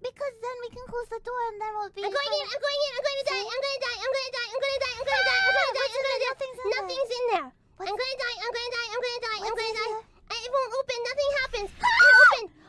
Because then we can close the door and then we'll be... I'm going in. I'm gonna die. I'm gonna die. Nothing's in there. I'm gonna die. It won't open. Nothing happens. It opened.